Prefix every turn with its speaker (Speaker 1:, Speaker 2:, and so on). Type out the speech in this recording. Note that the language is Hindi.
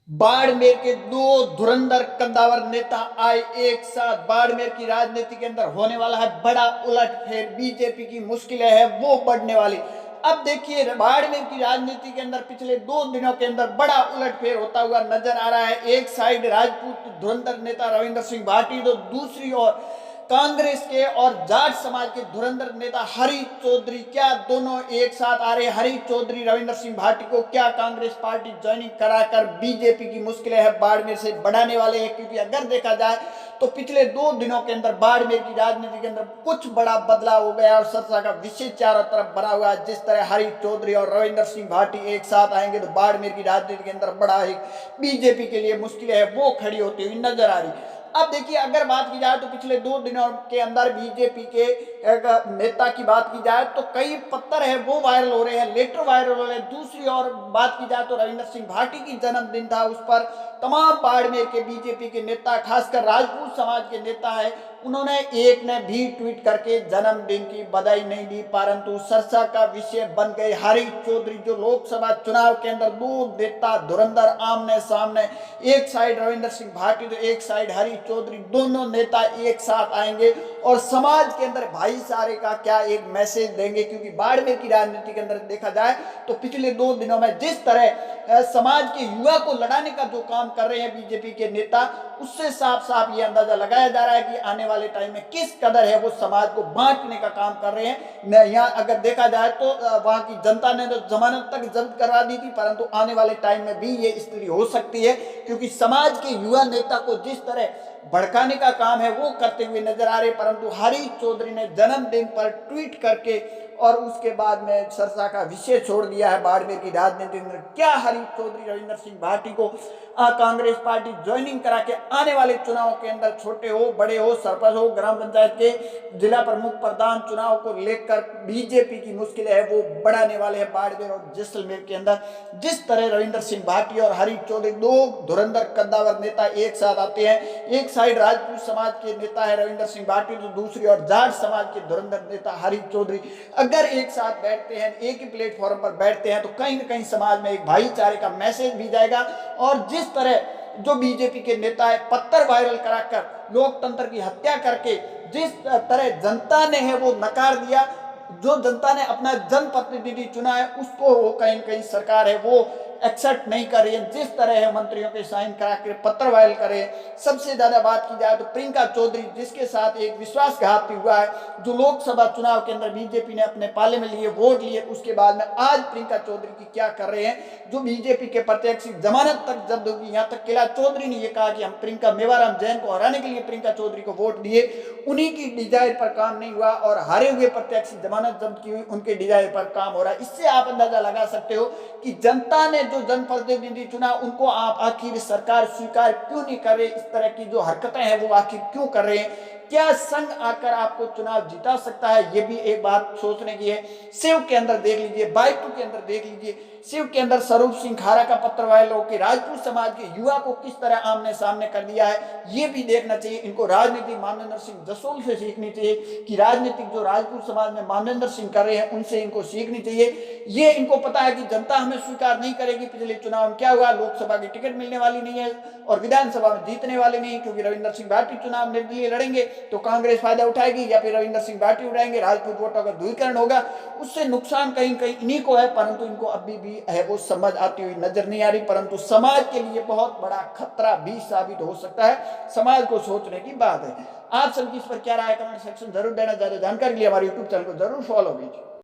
Speaker 1: बाड़मेर के दो धुरंधर कद्दावर नेता आए एक साथ। बाड़मेर की राजनीति के अंदर होने वाला है बड़ा उलटफेर। बीजेपी की मुश्किलें है वो बढ़ने वाली। अब देखिए, बाड़मेर की राजनीति के अंदर पिछले 2 दिनों के अंदर बड़ा उलटफेर होता हुआ नजर आ रहा है। एक साइड राजपूत धुरंधर नेता रविंद्र सिंह भाटी, तो दूसरी ओर कांग्रेस के और जाट समाज के धुरंधर नेता हरीश चौधरी। क्या दोनों एक साथ आ रहे? हरीश चौधरी रविंद्र सिंह भाटी को क्या कांग्रेस पार्टी ज्वाइनिंग कराकर बीजेपी की मुश्किलें है बाड़मेर से बढ़ाने वाले हैं? क्योंकि अगर देखा जाए तो पिछले 2 दिनों के अंदर बाड़मेर की राजनीति के अंदर कुछ बड़ा बदलाव हो गया और चर्चा का विषय चारों तरफ बना हुआ है। जिस तरह हरीश चौधरी और रविंद्र सिंह भाटी एक साथ आएंगे तो बाड़मेर की राजनीति के अंदर बड़ा एक बीजेपी के लिए मुश्किलें है वो खड़ी होती हुई नजर आ रही। अब देखिए, अगर बात की जाए तो पिछले 2 दिनों के अंदर बीजेपी के एक नेता की बात की जाए तो कई पत्थर है वो वायरल हो रहे हैं, लेटर वायरल हो रहे हैं। दूसरी ओर बात की जाए तो रविंद्र सिंह भाटी की जन्मदिन था, उस पर तमाम बाड़मेर के बीजेपी के नेता, खासकर राजपूत समाज के नेता है, उन्होंने एक ने भी ट्वीट करके जन्मदिन की बधाई नहीं दी। परंतु चर्चा का विषय बन गए हरीश चौधरी, जो लोकसभा चुनाव के अंदर दो नेता धुरंधर आमने सामने, एक साइड रविंद्र सिंह भाटी तो एक साइड हरीश चौधरी, दोनों नेता एक साथ आएंगे और समाज के अंदर भाईचारे का क्या एक मैसेज देंगे। क्योंकि बाड़मेर की राजनीति के अंदर देखा जाए तो पिछले 2 दिनों में जिस तरह समाज के युवा को लड़ाने का जो काम कर रहे हैं बीजेपी के नेता, उससे साफ साफ ये अंदाजा लगाया जा रहा है कि आने वाले टाइम में किस कदर है वो समाज को बांटने का काम कर रहे हैं। यहाँ अगर देखा जाए तो वहां की जनता ने तो जमानत तक जब्त करवा दी थी, परंतु आने वाले टाइम में भी ये स्थिति हो सकती है। क्योंकि समाज के युवा नेता को जिस तरह भड़काने का काम है वो करते हुए नजर आ रहे। परंतु हरीश चौधरी ने जन्मदिन पर ट्वीट करके और उसके बाद में चर्चा का विषय छोड़ दिया है बाड़मेर की राजनीति में। क्या हरीश चौधरी रविंद्र सिंह भाटी को कांग्रेस पार्टी ज्वाइनिंग करा के आने वाले चुनाव के अंदर, छोटे हो बड़े हो, सरपंच हो, ग्राम पंचायत के जिला प्रमुख प्रधान चुनाव को लेकर बीजेपी की मुश्किलें है वो बढ़ाने वाले हैं बाड़मेर और जैसलमेर के अंदर। जिस तरह रविंद्र सिंह भाटी और हरीश चौधरी, दो धुरंधर कद्दावर नेता एक साथ आते हैं, एक साइड राजपूत समाज के नेता है रविंद्र सिंह भाटी तो दूसरी ओर जाट समाज के धुरंधर नेता हरीश चौधरी, अगर एक साथ बैठते हैं, एक ही प्लेटफॉर्म पर बैठते हैं तो कहीं ना कहीं समाज में एक भाईचारे का मैसेज भी जाएगा। और जिस तरह जो बीजेपी के नेता है पत्थर वायरल कराकर लोकतंत्र की हत्या करके जिस तरह जनता ने है वो नकार दिया, जो जनता ने अपना जनप्रतिनिधि चुना है उसको वो कहीं कहीं सरकार है वो एक्सेप्ट नहीं कर रही है। जिस तरह है मंत्रियों के साइन करा के पत्र वायरल करे। सबसे ज्यादा बात की जाए तो प्रियंका चौधरी, जिसके साथ एक विश्वासघात हुआ है, जो लोकसभा चुनाव के अंदर बीजेपी ने अपने पाले में लिए, वोट लिए, उसके बाद में आज प्रियंका चौधरी की क्या कर रहे हैं, जो बीजेपी के प्रत्याशी जमानत तक जब्त होगी। यहाँ तक कैलाश चौधरी ने यह कहा कि हम प्रियंका मेवाराम जैन को हराने के लिए प्रियंका चौधरी को वोट दिए, उन्हीं की डिजायर पर काम नहीं हुआ और हारे हुए प्रत्याशी जमानत जब्त की हुई उनके डिजायर पर काम हो रहा है। इससे आप अंदाजा लगा सकते हो कि जनता ने जो जनप्रतिनिधि चुना उनको आप आखिर सरकार स्वीकार क्यों नहीं कर रहे, इस तरह की जो हरकतें हैं वो आखिर क्यों कर रहे हैं। क्या संघ आकर आपको चुनाव जिता सकता है, ये भी एक बात सोचने की है। शिव के अंदर देख लीजिए, बाइटू के अंदर देख लीजिए, शिव के अंदर स्वरूप सिंह खारा का पत्र वायरल हो कि राजपूत समाज के युवा को किस तरह आमने सामने कर दिया है, ये भी देखना चाहिए। इनको राजनीति मानवेंद्र सिंह जसोल से सीखनी चाहिए कि राजनीतिक जो राजपूत समाज में मानवेंद्र सिंह कर रहे हैं उनसे इनको सीखनी चाहिए। ये इनको पता है कि जनता हमें स्वीकार नहीं करेगी। पिछले चुनाव में क्या हुआ, लोकसभा की टिकट मिलने वाली नहीं है और विधानसभा में जीतने वाले नहीं, क्योंकि रविंद्र सिंह भाटी चुनाव निर्दलीय लड़ेंगे तो कांग्रेस फायदा उठाएगी या फिर रविंद्र सिंह भाटी उठाएंगे, राजपूत वोटों का ध्रुवीकरण होगा, उससे नुकसान कहीं कहीं इन्हीं को है। परंतु इनको अभी भी है वो समझ आती हुई नजर नहीं आ रही, परंतु समाज के लिए बहुत बड़ा खतरा भी साबित हो सकता है। समाज को सोचने की बात है। आप सबकी इस पर क्या राय है, कमेंट सेक्शन जरूर देना। ज्यादा जानकारी के लिए हमारे यूट्यूब चैनल को जरूर फॉलो कीजिए।